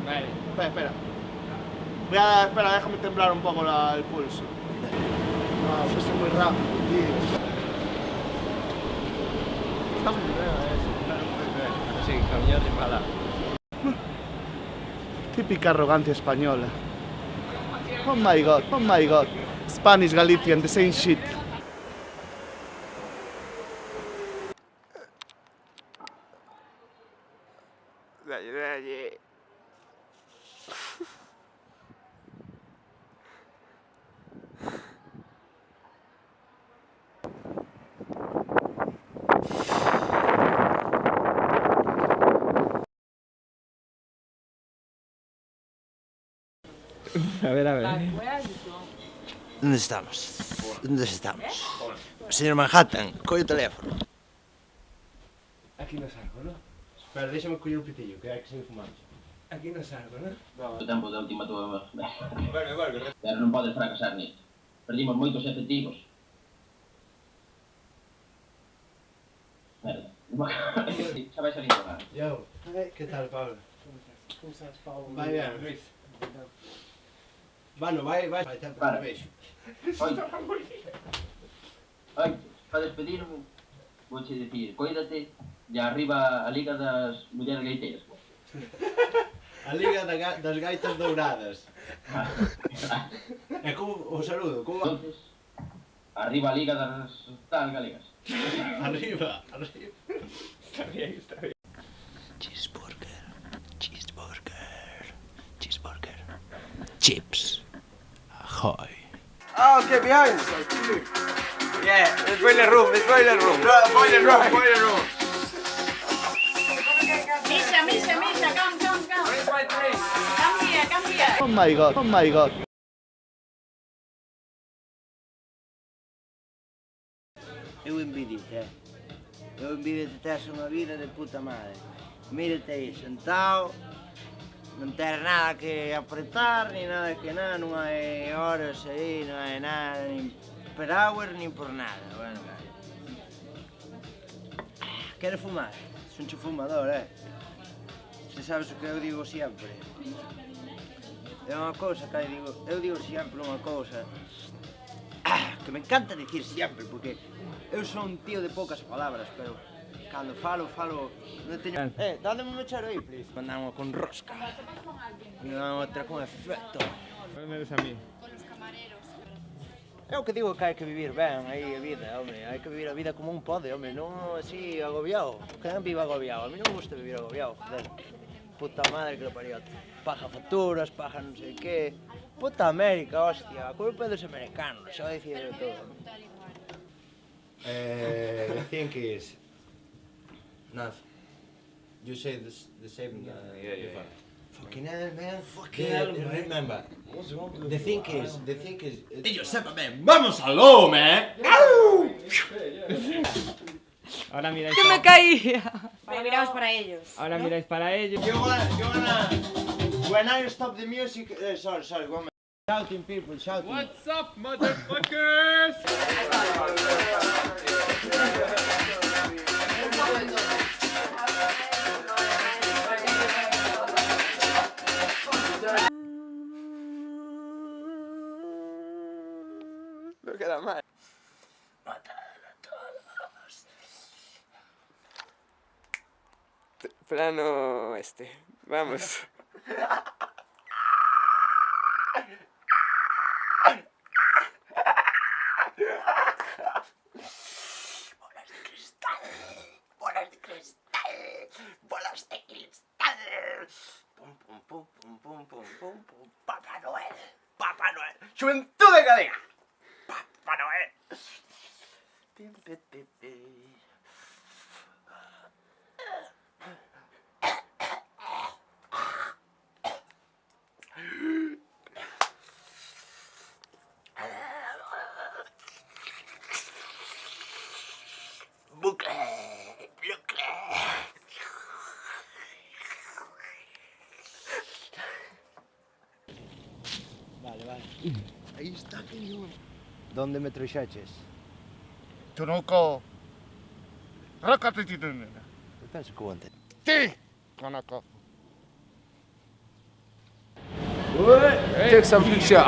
Vale. Espera, espera. Espera, déjame temblar un poco el pulso. No, fuiste muy rápido, tío. Está muy bien eso. Sí, caminar sin parar. Típica arrogancia española. Oh my god, oh my god. Spanish, Galician, the same shit. A ver, a ver. ¿Dónde estamos? ¿Dónde estamos? Señor Manhattan, coge o teléfono. Aquí no salgo, ¿no? Espera, déxame coller o pitillo, que hai que seguir fumando. Aquí no salgo, ¿no? O tempo da última tua... Volve. Pero non podes fracasar nisto. Perdimos moitos efectivos. Merda. Xa vai salir do lado. Yo, ¿qué tal, Pablo? ¿Cómo estás, Pablo? Vai ben, Luis. Bueno, vai tempo Para. de beijo. Oi, para despedirme, vouche dicir, coídate e arriba a Liga das Mulleres Gaiteiras. A Liga das Gaitas Douradas. É como o saludo, como... Entonces, arriba a Liga das tal galegas. Arriba. Cheeseburger, cheeseburger, cheeseburger. Chips. Ahoy. Oh, okay, behind us. Yeah, the boiler room. Boiler room. Misha, come. Where's my drink? Come here. Oh my god, oh my god. Eu envidio-te, Eu envidio-te, tes unha vida de puta madre. Mírate aí, sentado, non tens nada que apretar, ni nada que nada, non hai horas aí, non hai nada, nin per hour, nin por nada. Bueno, cara. Queres fumar? Son che fumador, Se sabes o que eu digo sempre. É unha cousa que eu digo sempre unha cousa que me encanta dicir sempre, porque eu son un tío de poucas palabras, pero cando falo, non teño... Dádeme un mechero aí, please. Mandamos con rosca. Mandamos outra con efecto. ¿Dónde eres a mí? É o que digo que hai que vivir ben aí a vida, home. Hai que vivir a vida como un pode, home, non así agobiado. Quen vive agobiado? A mí non me gusta vivir agobiado, joder. Puta madre que lo parió. Paga facturas, paga non sei que. Puta América, hostia. A culpa é dos americanos, xa vai dicir de todo. The thing is... Nothing. You say the same... yeah. Fucking hell, man. Fucking hell, man. Remember. What's wrong with the thing is... Ellos sepan, man. ¡Vamos al lobo, man! Ahora miráis ¡Que me caía! Pero miramos para ellos. Ahora miráis para ellos. You wanna... When I stop the music... sorry, one minute. Shouting people, shouting. What's up, motherfuckers? Look at that man. Plano este. Vamos. Bolas de cristal. Pum, pum, pum, pum, pum, pum, pum, pum. Papá Noel. Juventud de Galega. Papá Noel. Pim, pim, pim, pim. Bucle. Vale. Aí está, cañón. Donde me trouxeches? Tunuco. Roca-te, Eu penso que o ante. Ti, Tunuco. Penso que o ante. Tunuco. Penso que o ante. Take some picture.